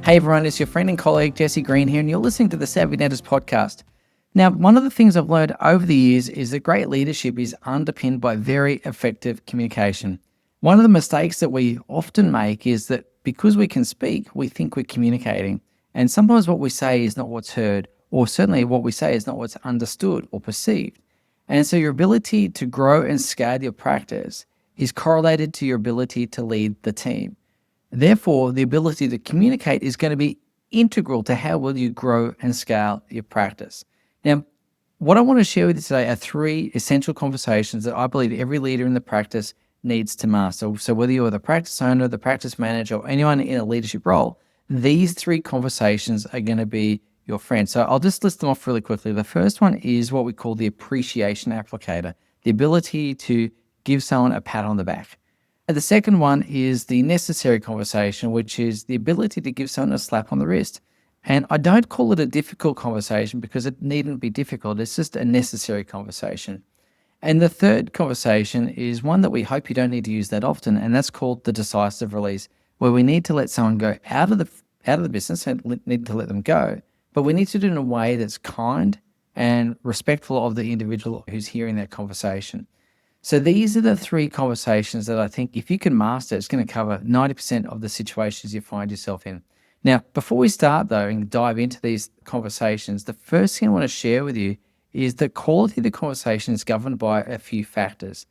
Hey everyone, it's your friend and colleague Jesse Green here, and you're listening to the Savvy Netters podcast. Now, one of the things I've learned over the years is that great leadership is underpinned by very effective communication. One of the mistakes that we often make is that because we can speak, we think we're communicating. And sometimes what we say is not what's heard, or certainly what we say is not what's understood or perceived. And so your ability to grow and scale your practice is correlated to your ability to lead the team. Therefore, the ability to communicate is going to be integral to how well you grow and scale your practice. Now, what I want to share with you today are three essential conversations that I believe every leader in the practice needs to master. So whether you're the practice owner, the practice manager, or anyone in a leadership role, these three conversations are going to be your friend. So I'll just list them off really quickly. The first one is what we call the appreciation applicator, the ability to give someone a pat on the back. And the second one is the necessary conversation, which is the ability to give someone a slap on the wrist. And I don't call it a difficult conversation because it needn't be difficult. It's just a necessary conversation. And the third conversation is one that we hope you don't need to use that often, and that's called the decisive release, where we need to let someone go out of the business and need to let them go. But we need to do it in a way that's kind and respectful of the individual who's hearing that conversation. So these are the three conversations that I think if you can master, it's going to cover 90% of the situations you find yourself in. Now, before we start though and dive into these conversations, the first thing I want to share with you is the quality of the conversation is governed by a few factors.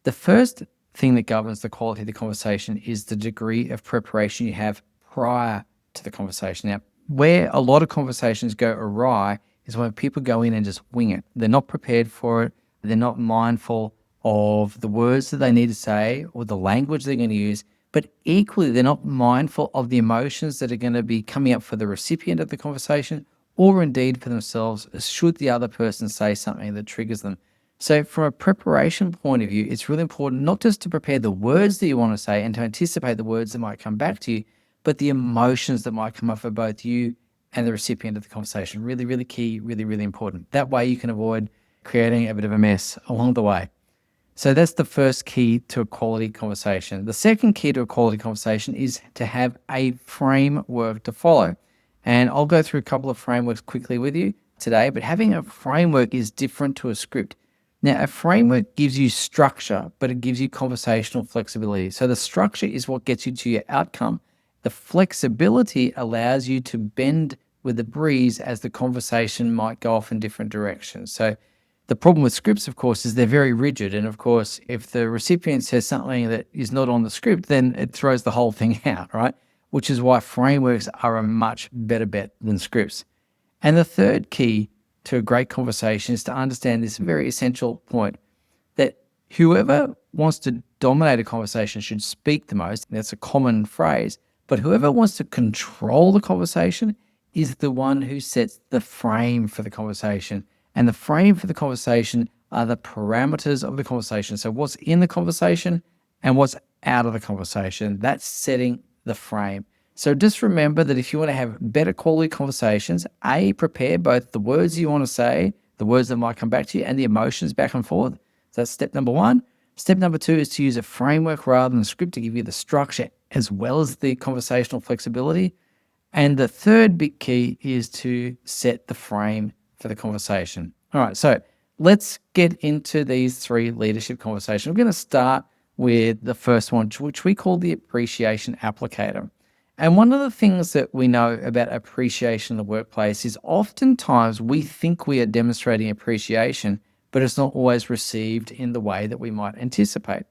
The first thing that governs the quality of the conversation is the degree of preparation you have prior to the conversation. Now, where a lot of conversations go awry is when people go in and just wing it. They're not prepared for it. They're not mindful of the words that they need to say or the language they're going to use, but equally they're not mindful of the emotions that are going to be coming up for the recipient of the conversation or indeed for themselves should the other person say something that triggers them. So from a preparation point of view, it's really important not just to prepare the words that you want to say and to anticipate the words that might come back to you, but the emotions that might come up for both you and the recipient of the conversation. Really, really key, really, really important. That way you can avoid creating a bit of a mess along the way. So that's the first key to a quality conversation. The second key to a quality conversation is to have a framework to follow. And I'll go through a couple of frameworks quickly with you today, but having a framework is different to a script. Now, a framework gives you structure, but it gives you conversational flexibility. So the structure is what gets you to your outcome. The flexibility allows you to bend with the breeze as the conversation might go off in different directions. So the problem with scripts, of course, is they're very rigid. And of course, if the recipient says something that is not on the script, then it throws the whole thing out, right? Which is why frameworks are a much better bet than scripts. And the third key to a great conversation is to understand this very essential point that whoever wants to dominate a conversation should speak the most. That's a common phrase. But whoever wants to control the conversation is the one who sets the frame for the conversation. And the frame for the conversation are the parameters of the conversation. So what's in the conversation and what's out of the conversation. That's setting the frame. So just remember that if you want to have better quality conversations, A, prepare both the words you want to say, the words that might come back to you, and the emotions back and forth. So that's step number one. Step number two is to use a framework rather than a script to give you the structure as well as the conversational flexibility. And the third big key is to set the frame for the conversation. All right, so let's get into these three leadership conversations. We're going to start with the first one, which we call the appreciation applicator. And one of the things that we know about appreciation in the workplace is oftentimes we think we are demonstrating appreciation, but it's not always received in the way that we might anticipate.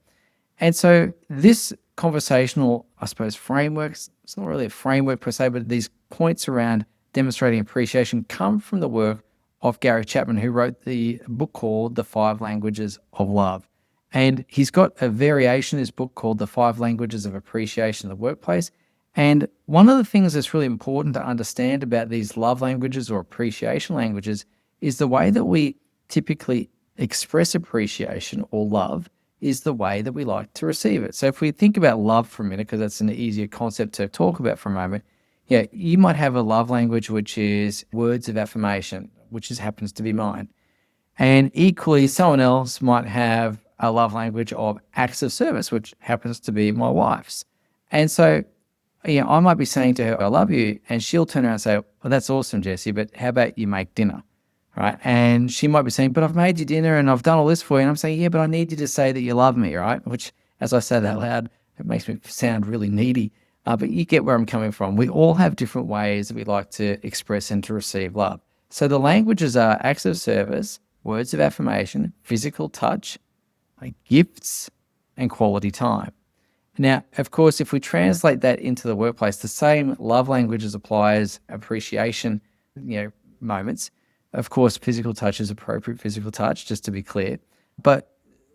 And so this conversational, I suppose, frameworks, it's not really a framework per se, but these points around demonstrating appreciation come from the work of Gary Chapman, who wrote the book called The 5 Languages of Love. And he's got a variation in his book called The 5 Languages of Appreciation in the Workplace. And one of the things that's really important to understand about these love languages or appreciation languages is the way that we typically express appreciation or love is the way that we like to receive it. So if we think about love for a minute, because that's an easier concept to talk about for a moment, you might have a love language which is words of affirmation, which happens to be mine. And equally, someone else might have a love language of acts of service, which happens to be my wife's. And so I might be saying to her, I love you. And she'll turn around and say, well, that's awesome, Jesse, but how about you make dinner? Right. And she might be saying, but I've made you dinner and I've done all this for you. And I'm saying, yeah, but I need you to say that you love me. Right. Which, as I say that out loud, it makes me sound really needy. But you get where I'm coming from. We all have different ways that we like to express and to receive love. So the languages are acts of service, words of affirmation, physical touch, gifts, and quality time. Now, of course, if we translate that into the workplace, the same love languages apply as appreciation, moments. Of course, physical touch is appropriate physical touch, just to be clear. But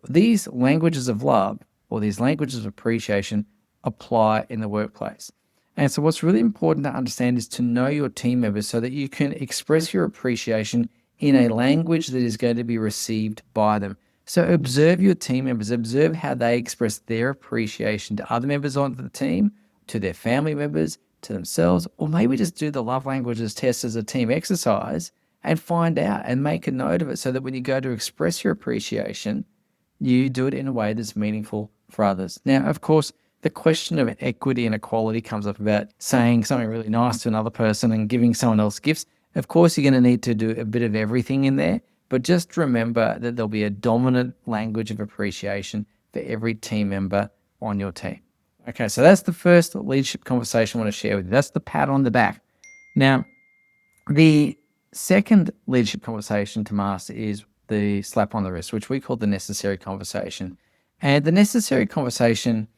these languages of love or these languages of appreciation apply in the workplace. And so what's really important to understand is to know your team members so that you can express your appreciation in a language that is going to be received by them. So observe your team members, observe how they express their appreciation to other members on the team, to their family members, to themselves, or maybe just do the love languages test as a team exercise and find out and make a note of it so that when you go to express your appreciation, you do it in a way that's meaningful for others. Now, of course, the question of equity and equality comes up about saying something really nice to another person and giving someone else gifts. Of course, you're going to need to do a bit of everything in there, but just remember that there'll be a dominant language of appreciation for every team member on your team. Okay, so that's the first leadership conversation I want to share with you. That's the pat on the back. Now, the second leadership conversation to master is the slap on the wrist, which we call the necessary conversation. And the necessary conversation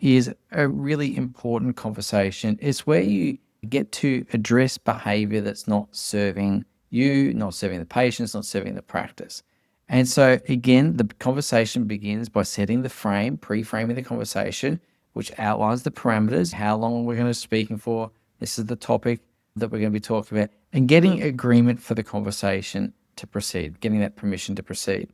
is a really important conversation. It's where you get to address behavior that's not serving you, not serving the patients, not serving the practice. And so again, the conversation begins by setting the frame, pre-framing the conversation, which outlines the parameters, how long we're going to be speaking for. This is the topic that we're going to be talking about, and getting agreement for the conversation to proceed, getting that permission to proceed.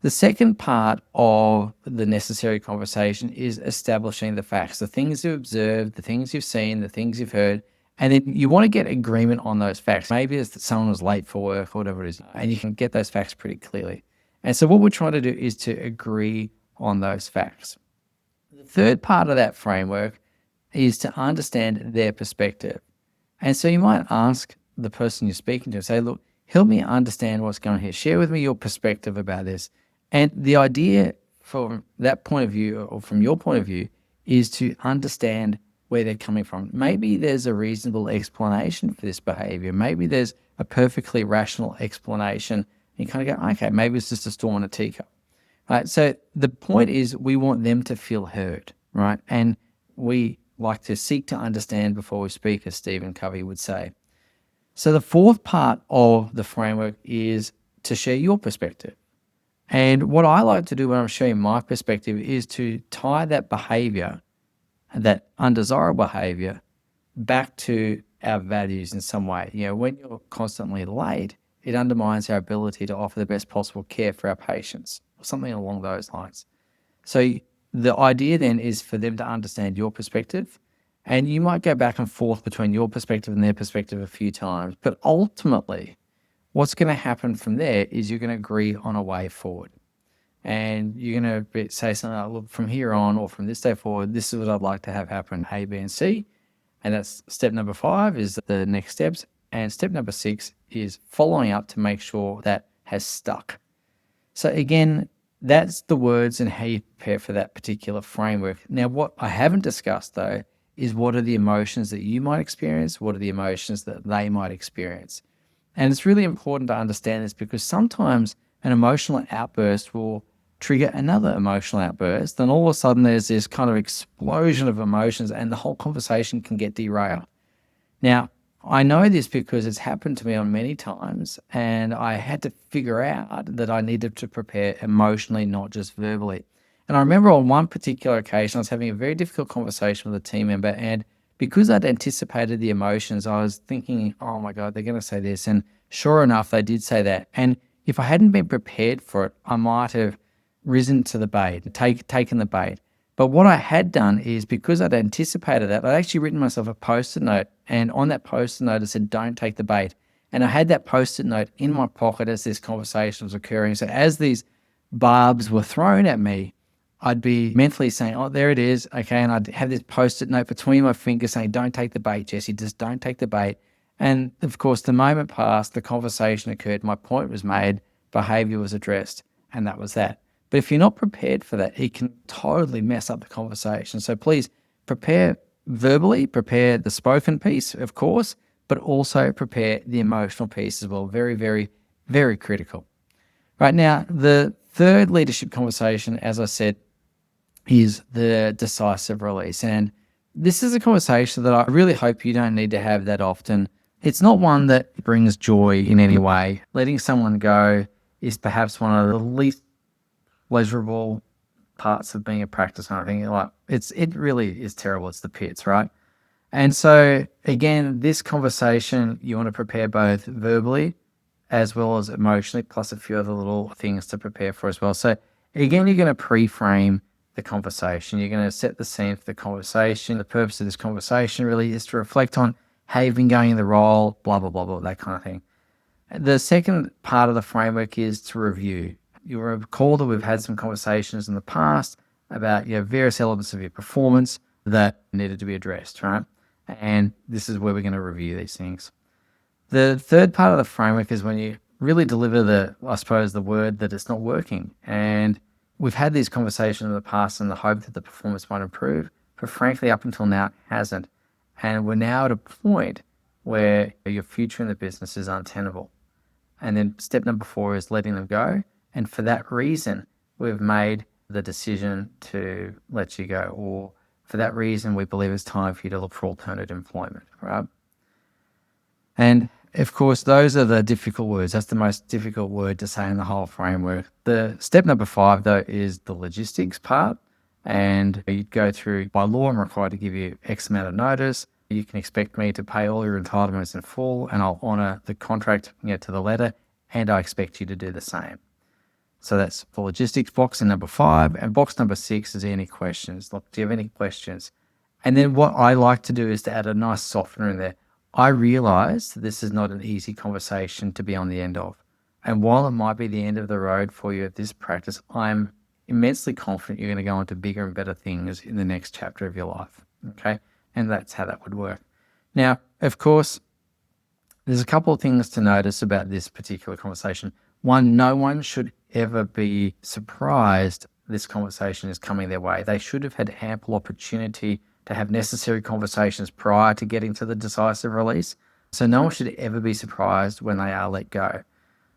The second part of the necessary conversation is establishing the facts, the things you've observed, the things you've seen, the things you've heard, and then you want to get agreement on those facts. Maybe it's that someone was late for work or whatever it is, and you can get those facts pretty clearly. And so what we're trying to do is to agree on those facts. The third part of that framework is to understand their perspective. And so you might ask the person you're speaking to, say, look, help me understand what's going on here. Share with me your perspective about this. And the idea from that point of view, or from your point of view, is to understand where they're coming from. Maybe there's a reasonable explanation for this behavior. Maybe there's a perfectly rational explanation. You kind of go, okay, maybe it's just a storm in a teacup. Right? So the point is we want them to feel heard, right? And we like to seek to understand before we speak, as Stephen Covey would say. So the fourth part of the framework is to share your perspective. And what I like to do when I'm sharing my perspective is to tie that behavior, that undesirable behavior, back to our values in some way. When you're constantly late, it undermines our ability to offer the best possible care for our patients, or something along those lines. So the idea then is for them to understand your perspective, and you might go back and forth between your perspective and their perspective a few times, but ultimately what's going to happen from there is you're going to agree on a way forward. And you're going to say something like, look, from here on or from this day forward, this is what I'd like to have happen, A, B, and C. And that's step number 5 is the next steps. And step number 6 is following up to make sure that has stuck. So again, that's the words and how you prepare for that particular framework. Now, what I haven't discussed though, is what are the emotions that you might experience? What are the emotions that they might experience? And it's really important to understand this because sometimes an emotional outburst will trigger another emotional outburst. Then all of a sudden there's this kind of explosion of emotions and the whole conversation can get derailed. Now, I know this because it's happened to me on many times and I had to figure out that I needed to prepare emotionally, not just verbally. And I remember on one particular occasion, I was having a very difficult conversation with a team member, and because I'd anticipated the emotions, I was thinking, oh my God, they're going to say this. And sure enough, they did say that. And if I hadn't been prepared for it, I might have risen to the bait, taken the bait. But what I had done is because I'd anticipated that, I'd actually written myself a Post-it note. And on that Post-it note, it said, don't take the bait. And I had that Post-it note in my pocket as this conversation was occurring. So as these barbs were thrown at me, I'd be mentally saying, oh, there it is. Okay. And I'd have this post-it note between my fingers saying, don't take the bait, Jesse, just don't take the bait. And of course, the moment passed, the conversation occurred, my point was made, behavior was addressed, and that was that. But if you're not prepared for that, it can totally mess up the conversation. So please prepare verbally, prepare the spoken piece, of course, but also prepare the emotional piece as well. Very, very, very critical. Right now, the third leadership conversation, as I said, is the decisive release. And this is a conversation that I really hope you don't need to have that often. It's not one that brings joy in any way. Letting someone go is perhaps one of the least pleasurable parts of being a practice owner. I think it really is terrible. It's the pits, right? And so again, this conversation you want to prepare both verbally as well as emotionally, plus a few other little things to prepare for as well. So again, you're going to pre-frame the conversation. You're going to set the scene for the conversation. The purpose of this conversation really is to reflect on how you've been going in the role, blah, blah, blah, blah, that kind of thing. The second part of the framework is to review. You'll recall that we've had some conversations in the past about various elements of your performance that needed to be addressed, right? And this is where we're going to review these things. The third part of the framework is when you really deliver the word that it's not working. And we've had these conversations in the past in the hope that the performance might improve, but frankly, up until now, it hasn't. And we're now at a point where your future in the business is untenable. And then step number 4 is letting them go. And for that reason, we've made the decision to let you go, or for that reason, we believe it's time for you to look for alternative employment, right? And of course, those are the difficult words. That's the most difficult word to say in the whole framework. The step number 5, though, is the logistics part. And you go through, by law, I'm required to give you X amount of notice. You can expect me to pay all your entitlements in full, and I'll honour the contract to the letter, and I expect you to do the same. So that's the logistics box in number 5. And box number 6 is any questions. Look, do you have any questions? And then what I like to do is to add a nice softener in there. I realize that this is not an easy conversation to be on the end of. And while it might be the end of the road for you at this practice, I'm immensely confident you're going to go on to bigger and better things in the next chapter of your life. Okay? And that's how that would work. Now, of course, there's a couple of things to notice about this particular conversation. One, no one should ever be surprised this conversation is coming their way. They should have had ample opportunity to have necessary conversations prior to getting to the decisive release. So no one should ever be surprised when they are let go.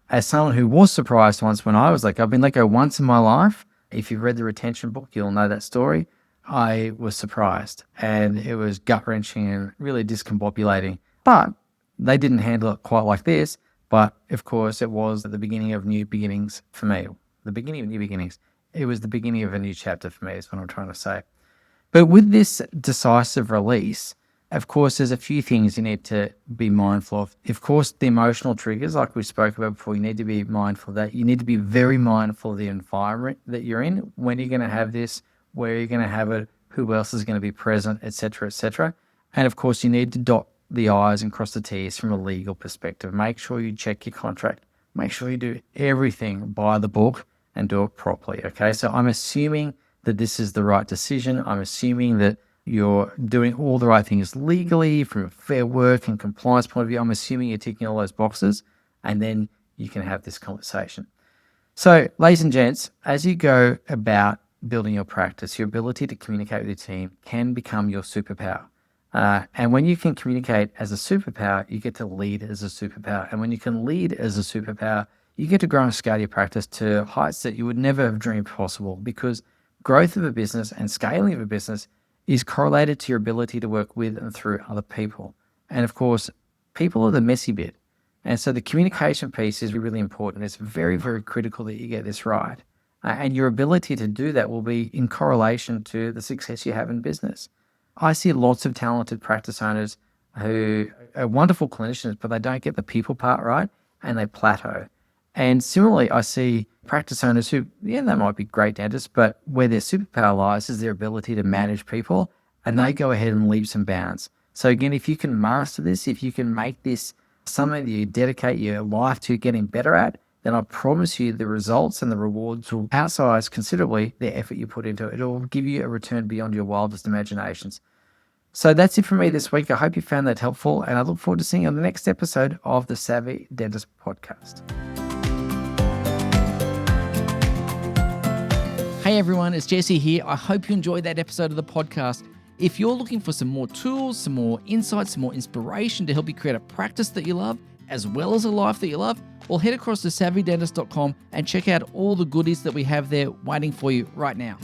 As someone who was surprised once when I was let go, I've been let go once in my life. If you've read the retention book, you'll know that story. I was surprised, and it was gut-wrenching and really discombobulating. But they didn't handle it quite like this. But of course, it was the beginning of new beginnings for me. The beginning of new beginnings. It was the beginning of a new chapter for me, is what I'm trying to say. But with this decisive release, of course, there's a few things you need to be mindful of. Of course, the emotional triggers, like we spoke about before, you need to be mindful of that. You need to be very mindful of the environment that you're in, when you're going to have this, where you're going to have it, who else is going to be present, etc., etc. And of course, you need to dot the I's and cross the T's from a legal perspective. Make sure you check your contract. Make sure you do everything by the book and do it properly, okay? So I'm assuming that this is the right decision. I'm assuming that you're doing all the right things legally from a fair work and compliance point of view. I'm assuming you're ticking all those boxes, and then you can have this conversation. So, ladies and gents, as you go about building your practice, your ability to communicate with your team can become your superpower. And when you can communicate as a superpower, you get to lead as a superpower. And when you can lead as a superpower, you get to grow and scale your practice to heights that you would never have dreamed possible, because growth of a business and scaling of a business is correlated to your ability to work with and through other people. And of course, people are the messy bit. And so the communication piece is really important. It's very, very critical that you get this right. And your ability to do that will be in correlation to the success you have in business. I see lots of talented practice owners who are wonderful clinicians, but they don't get the people part right, and they plateau. And similarly, I see practice owners who, they might be great dentists, but where their superpower lies is their ability to manage people, and they go ahead and leaps and bounds. So again, if you can master this, if you can make this something that you dedicate your life to getting better at, then I promise you the results and the rewards will outsize considerably the effort you put into it. It will give you a return beyond your wildest imaginations. So that's it from me this week. I hope you found that helpful, and I look forward to seeing you on the next episode of the Savvy Dentist Podcast. Hey everyone, it's Jesse here. I hope you enjoyed that episode of the podcast. If you're looking for some more tools, some more insights, some more inspiration to help you create a practice that you love, as well as a life that you love, well, head across to savvydentist.com and check out all the goodies that we have there waiting for you right now.